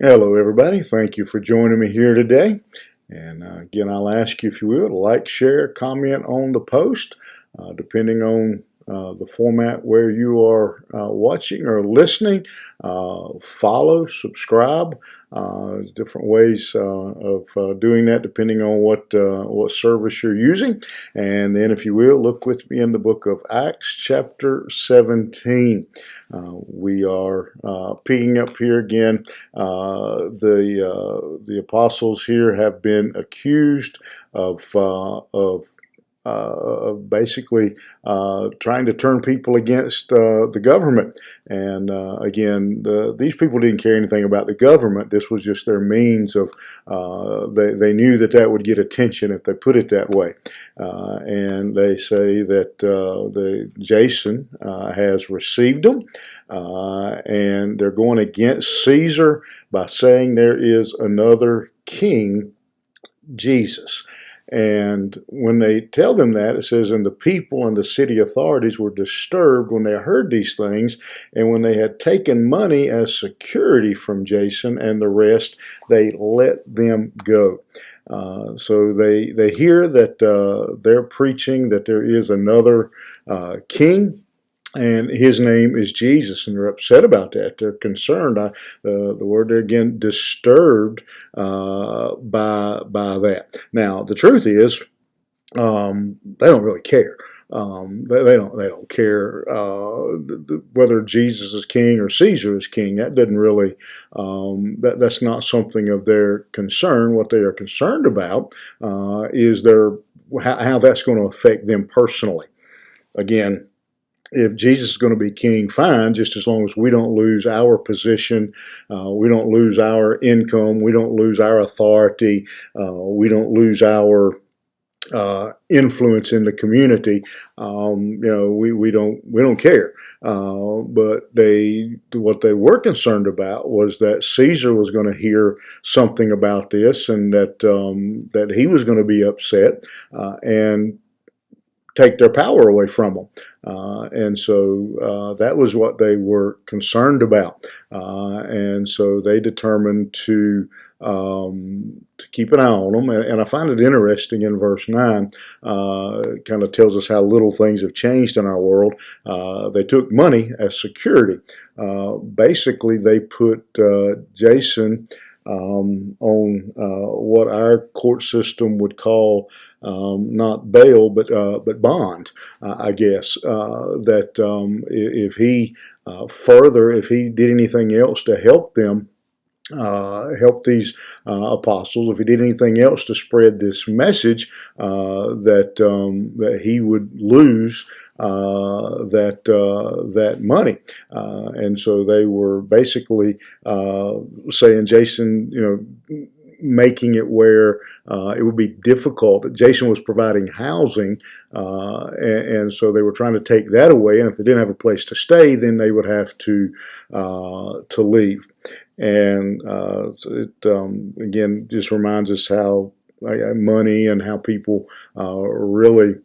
Hello, everybody. Thank you for joining me here today. And again, I'll ask you, if you will, to like, share, comment on the post, depending on the format where you are watching or listening. Follow, subscribe. Different ways of doing that, depending on what service you're using. And then, if you will, look with me in the book of Acts, chapter 17. We are picking up here again. The apostles here have been accused of basically trying to turn people against the government. And again, these people didn't care anything about the government. This was just their means of, they knew that would get attention if they put it that way. And they say that Jason has received them, and they're going against Caesar by saying there is another king, Jesus. And when they tell them that, it says, and the people and the city authorities were disturbed when they heard these things, and when they had taken money as security from Jason and the rest, they let them go. So they hear that they're preaching that there is another king, and his name is Jesus, and they're upset about that. They're concerned. The word there again, disturbed by that. Now, the truth is, they don't really care. They don't care whether Jesus is king or Caesar is king. That doesn't really that's not something of their concern. What they are concerned about is how that's going to affect them personally. Again, if Jesus is going to be king, fine, just as long as we don't lose our position, we don't lose our income, we don't lose our authority, we don't lose our influence in the community. We don't care. But what they were concerned about was that Caesar was going to hear something about this, and that he was going to be upset and take their power away from them. And so that was what they were concerned about. And so they determined to keep an eye on them. And I find it interesting in verse 9, kind of tells us how little things have changed in our world. They took money as security. Basically, they put Jason on what our court system would call not bail, but bond, I guess. That if he did anything else to help them, help these apostles, if he did anything else to spread this message, that he would lose that money. And so they were basically saying, Jason, making it where it would be difficult. Jason was providing housing, and so they were trying to take that away. And if they didn't have a place to stay, then they would have to leave. And it again just reminds us how money and how people really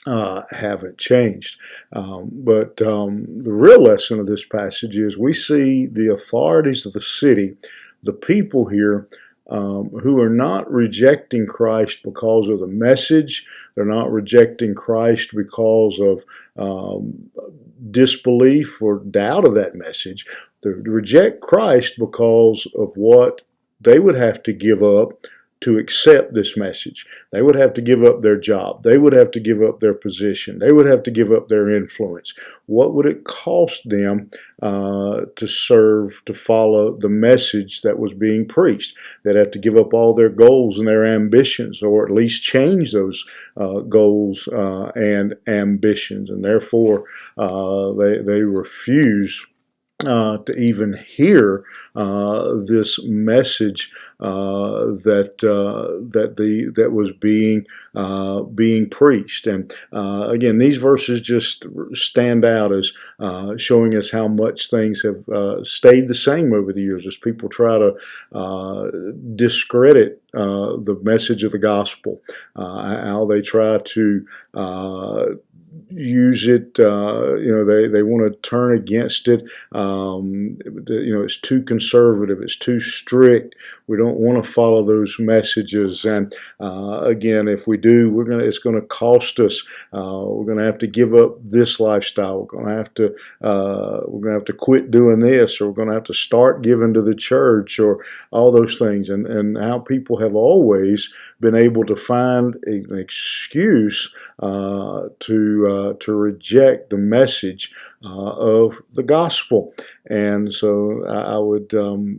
haven't changed. But the real lesson of this passage is we see the authorities of the city, the people here, who are not rejecting Christ because of the message. They're not rejecting Christ because of disbelief or doubt of that message. They reject Christ because of what they would have to give up to accept this message. They would have to give up their job. They would have to give up their position. They would have to give up their influence. What would it cost them to serve, to follow the message that was being preached? They'd have to give up all their goals and their ambitions, or at least change those goals and ambitions. And therefore, they refuse to even hear this message that was being preached. And again, these verses just stand out as showing us how much things have stayed the same over the years as people try to discredit the message of the gospel, how they try to use it. They want to turn against it. It's too conservative. It's too strict. We don't want to follow those messages. And again, if we do, it's going to cost us. We're going to have to give up this lifestyle. We're going to have to quit doing this, or we're going to have to start giving to the church, or all those things. And how people have always been able to find an excuse to reject the message of the gospel. And so I would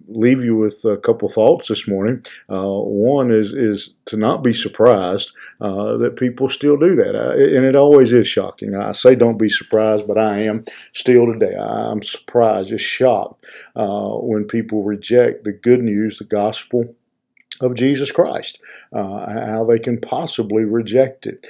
leave you with a couple thoughts this morning. One is to not be surprised that people still do that. And it always is shocking. I say don't be surprised, but I am still today. I'm surprised, just shocked when people reject the good news, the gospel of Jesus Christ, how they can possibly reject it.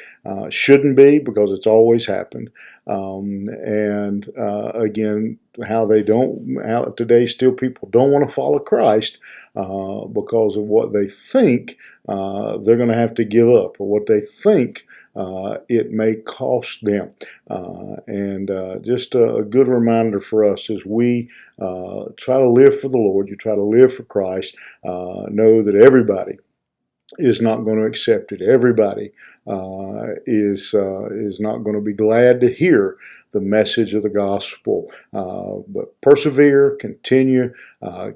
Shouldn't be, because it's always happened. And again, how today still people don't want to follow Christ because of what they think they're going to have to give up, or what they think it may cost them. And just a good reminder for us as we try to live for the Lord, you try to live for Christ, know that everybody is not going to accept it. Everybody is not going to be glad to hear the message of the gospel. But persevere, continue,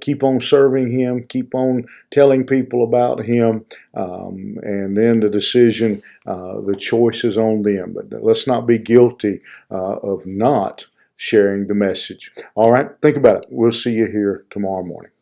keep on serving Him, keep on telling people about Him, and then the decision, the choice is on them. But let's not be guilty of not sharing the message. All right, think about it. We'll see you here tomorrow morning.